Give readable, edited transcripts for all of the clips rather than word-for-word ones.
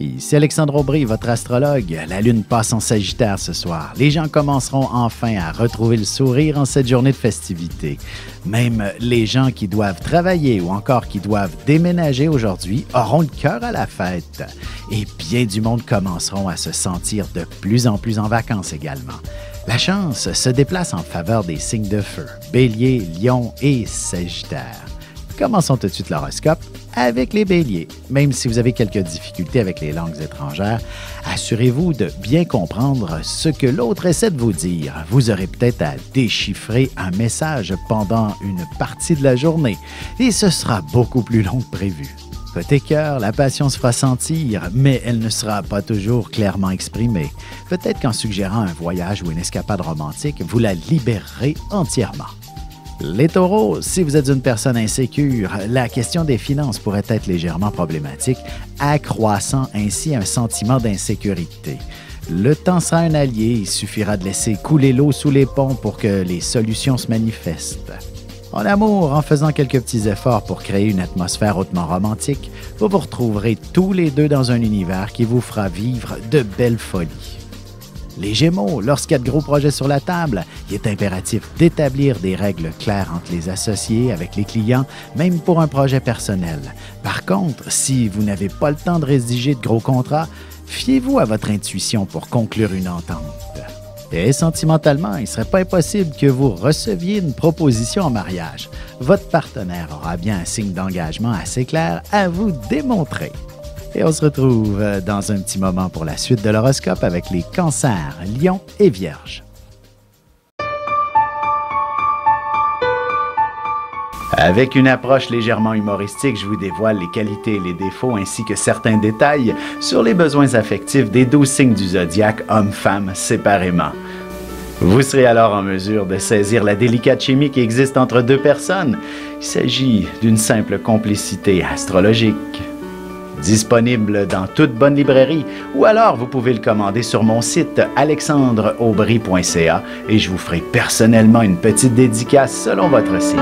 Ici Alexandre Aubry, votre astrologue. La lune passe en Sagittaire ce soir. Les gens commenceront enfin à retrouver le sourire en cette journée de festivité. Même les gens qui doivent travailler ou encore qui doivent déménager aujourd'hui auront le cœur à la fête. Et bien du monde commenceront à se sentir de plus en plus en vacances également. La chance se déplace en faveur des signes de feu, Bélier, Lion et Sagittaire. Commençons tout de suite l'horoscope avec les béliers. Même si vous avez quelques difficultés avec les langues étrangères, assurez-vous de bien comprendre ce que l'autre essaie de vous dire. Vous aurez peut-être à déchiffrer un message pendant une partie de la journée et ce sera beaucoup plus long que prévu. Côté cœur, la passion se fera sentir, mais elle ne sera pas toujours clairement exprimée. Peut-être qu'en suggérant un voyage ou une escapade romantique, vous la libérerez entièrement. Les taureaux, si vous êtes une personne insécure, la question des finances pourrait être légèrement problématique, accroissant ainsi un sentiment d'insécurité. Le temps sera un allié, il suffira de laisser couler l'eau sous les ponts pour que les solutions se manifestent. En amour, en faisant quelques petits efforts pour créer une atmosphère hautement romantique, vous vous retrouverez tous les deux dans un univers qui vous fera vivre de belles folies. Les Gémeaux, lorsqu'il y a de gros projets sur la table, il est impératif d'établir des règles claires entre les associés, avec les clients, même pour un projet personnel. Par contre, si vous n'avez pas le temps de rédiger de gros contrats, fiez-vous à votre intuition pour conclure une entente. Et sentimentalement, il ne serait pas impossible que vous receviez une proposition en mariage. Votre partenaire aura bien un signe d'engagement assez clair à vous démontrer. Et on se retrouve dans un petit moment pour la suite de l'horoscope avec les cancers, lions et vierges. Avec une approche légèrement humoristique, je vous dévoile les qualités et les défauts ainsi que certains détails sur les besoins affectifs des 12 signes du zodiaque, hommes-femmes, séparément. Vous serez alors en mesure de saisir la délicate chimie qui existe entre deux personnes. Il s'agit d'une simple complicité astrologique. Disponible dans toute bonne librairie ou alors vous pouvez le commander sur mon site alexandreaubry.ca et je vous ferai personnellement une petite dédicace selon votre signe.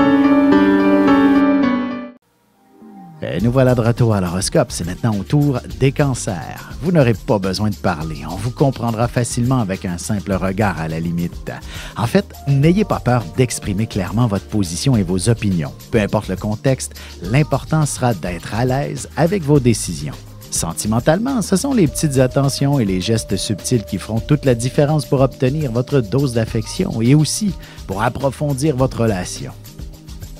Et nous voilà de retour à l'horoscope. C'est maintenant au tour des cancers. Vous n'aurez pas besoin de parler. On vous comprendra facilement avec un simple regard à la limite. En fait, n'ayez pas peur d'exprimer clairement votre position et vos opinions. Peu importe le contexte, l'important sera d'être à l'aise avec vos décisions. Sentimentalement, ce sont les petites attentions et les gestes subtils qui feront toute la différence pour obtenir votre dose d'affection et aussi pour approfondir votre relation.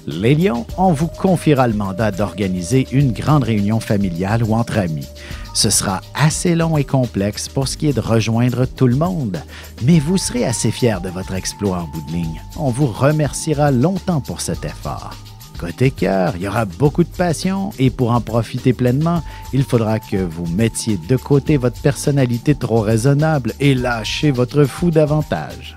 Les lions, on vous confiera le mandat d'organiser une grande réunion familiale ou entre amis. Ce sera assez long et complexe pour ce qui est de rejoindre tout le monde, mais vous serez assez fiers de votre exploit en bout de ligne. On vous remerciera longtemps pour cet effort. Côté cœur, il y aura beaucoup de passion et pour en profiter pleinement, il faudra que vous mettiez de côté votre personnalité trop raisonnable et lâchez votre fou davantage.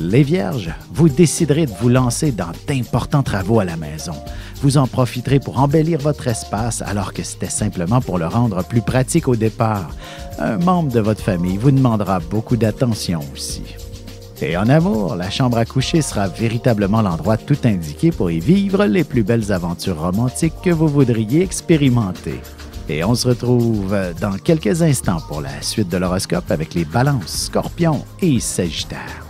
Les Vierges, vous déciderez de vous lancer dans d'importants travaux à la maison. Vous en profiterez pour embellir votre espace alors que c'était simplement pour le rendre plus pratique au départ. Un membre de votre famille vous demandera beaucoup d'attention aussi. Et en amour, la chambre à coucher sera véritablement l'endroit tout indiqué pour y vivre les plus belles aventures romantiques que vous voudriez expérimenter. Et on se retrouve dans quelques instants pour la suite de l'horoscope avec les Balances, Scorpions et Sagittaires.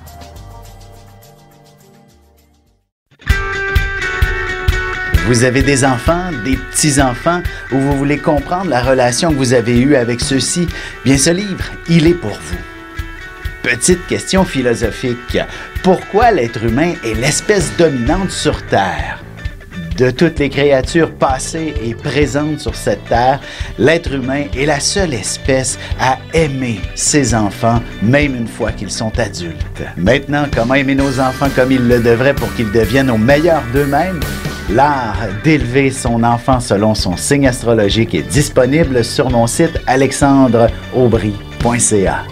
Vous avez des enfants, des petits-enfants, ou vous voulez comprendre la relation que vous avez eue avec ceux-ci? Bien, ce livre, il est pour vous. Petite question philosophique. Pourquoi l'être humain est l'espèce dominante sur Terre? De toutes les créatures passées et présentes sur cette terre, l'être humain est la seule espèce à aimer ses enfants, même une fois qu'ils sont adultes. Maintenant, comment aimer nos enfants comme ils le devraient pour qu'ils deviennent au meilleur d'eux-mêmes? L'art d'élever son enfant selon son signe astrologique est disponible sur mon site alexandreaubry.ca.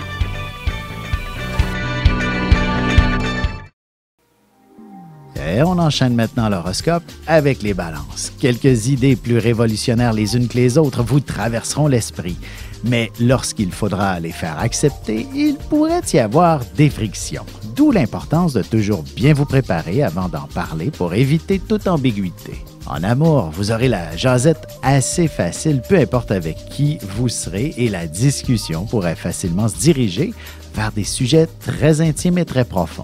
Et on enchaîne maintenant l'horoscope avec les balances. Quelques idées plus révolutionnaires les unes que les autres vous traverseront l'esprit. Mais lorsqu'il faudra les faire accepter, il pourrait y avoir des frictions. D'où l'importance de toujours bien vous préparer avant d'en parler pour éviter toute ambiguïté. En amour, vous aurez la jasette assez facile, peu importe avec qui vous serez, et la discussion pourrait facilement se diriger vers des sujets très intimes et très profonds.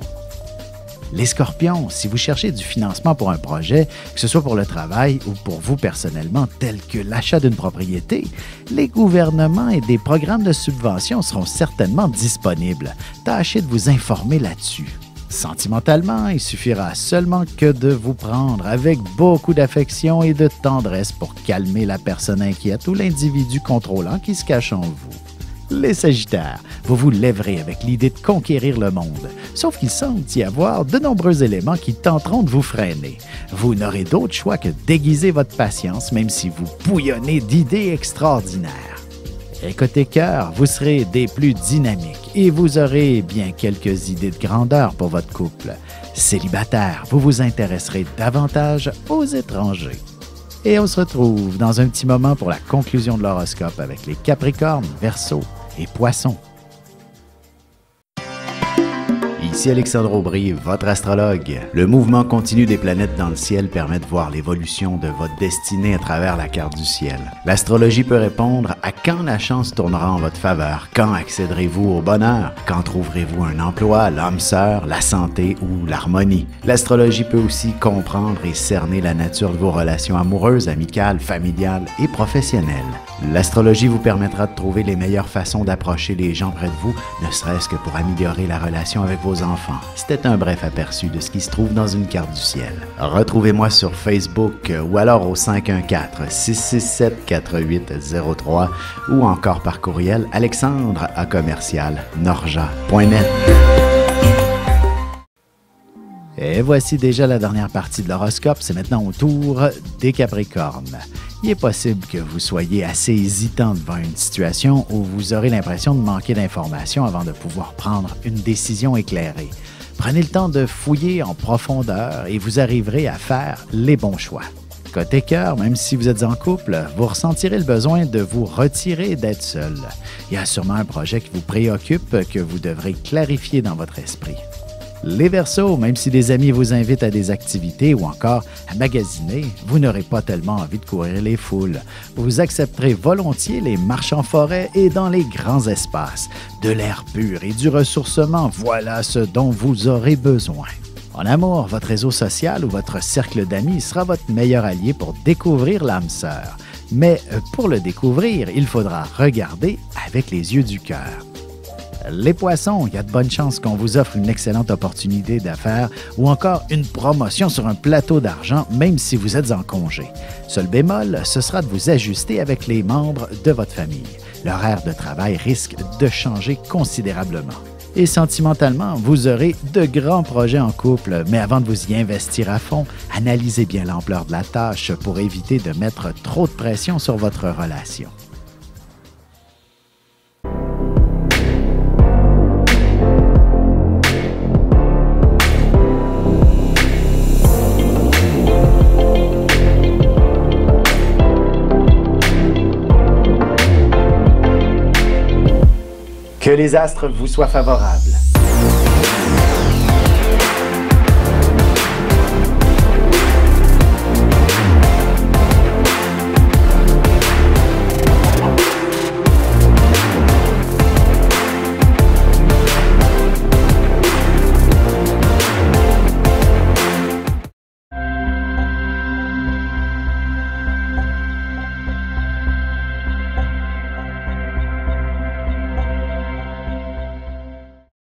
Les Scorpions, si vous cherchez du financement pour un projet, que ce soit pour le travail ou pour vous personnellement, tel que l'achat d'une propriété, les gouvernements et des programmes de subvention seront certainement disponibles. Tâchez de vous informer là-dessus. Sentimentalement, il suffira seulement que de vous prendre avec beaucoup d'affection et de tendresse pour calmer la personne inquiète ou l'individu contrôlant qui se cache en vous. Les Sagittaires, vous vous lèverez avec l'idée de conquérir le monde, sauf qu'il semble y avoir de nombreux éléments qui tenteront de vous freiner. Vous n'aurez d'autre choix que d'aiguiser votre patience, même si vous bouillonnez d'idées extraordinaires. Et côté cœur, vous serez des plus dynamiques et vous aurez bien quelques idées de grandeur pour votre couple. Célibataire, vous vous intéresserez davantage aux étrangers. Et on se retrouve dans un petit moment pour la conclusion de l'horoscope avec les Capricornes, Verseaux et Poissons. Ici Alexandre Aubry, votre astrologue. Le mouvement continu des planètes dans le ciel permet de voir l'évolution de votre destinée à travers la carte du ciel. L'astrologie peut répondre à quand la chance tournera en votre faveur, quand accéderez-vous au bonheur, quand trouverez-vous un emploi, l'âme sœur, la santé ou l'harmonie. L'astrologie peut aussi comprendre et cerner la nature de vos relations amoureuses, amicales, familiales et professionnelles. L'astrologie vous permettra de trouver les meilleures façons d'approcher les gens près de vous, ne serait-ce que pour améliorer la relation avec vos enfants. C'était un bref aperçu de ce qui se trouve dans une carte du ciel. Retrouvez-moi sur Facebook ou alors au 514-667-4803 ou encore par courriel alexandre@norja.net. Et voici déjà la dernière partie de l'horoscope, c'est maintenant au tour des Capricornes. Il est possible que vous soyez assez hésitant devant une situation où vous aurez l'impression de manquer d'informations avant de pouvoir prendre une décision éclairée. Prenez le temps de fouiller en profondeur et vous arriverez à faire les bons choix. Côté cœur, même si vous êtes en couple, vous ressentirez le besoin de vous retirer et d'être seul. Il y a sûrement un projet qui vous préoccupe que vous devrez clarifier dans votre esprit. Les Verseaux, même si des amis vous invitent à des activités ou encore à magasiner, vous n'aurez pas tellement envie de courir les foules. Vous accepterez volontiers les marches en forêt et dans les grands espaces. De l'air pur et du ressourcement, voilà ce dont vous aurez besoin. En amour, votre réseau social ou votre cercle d'amis sera votre meilleur allié pour découvrir l'âme sœur. Mais pour le découvrir, il faudra regarder avec les yeux du cœur. Les Poissons, il y a de bonnes chances qu'on vous offre une excellente opportunité d'affaires ou encore une promotion sur un plateau d'argent, même si vous êtes en congé. Seul bémol, ce sera de vous ajuster avec les membres de votre famille. L'horaire de travail risque de changer considérablement. Et sentimentalement, vous aurez de grands projets en couple, mais avant de vous y investir à fond, analysez bien l'ampleur de la tâche pour éviter de mettre trop de pression sur votre relation. Que les astres vous soient favorables.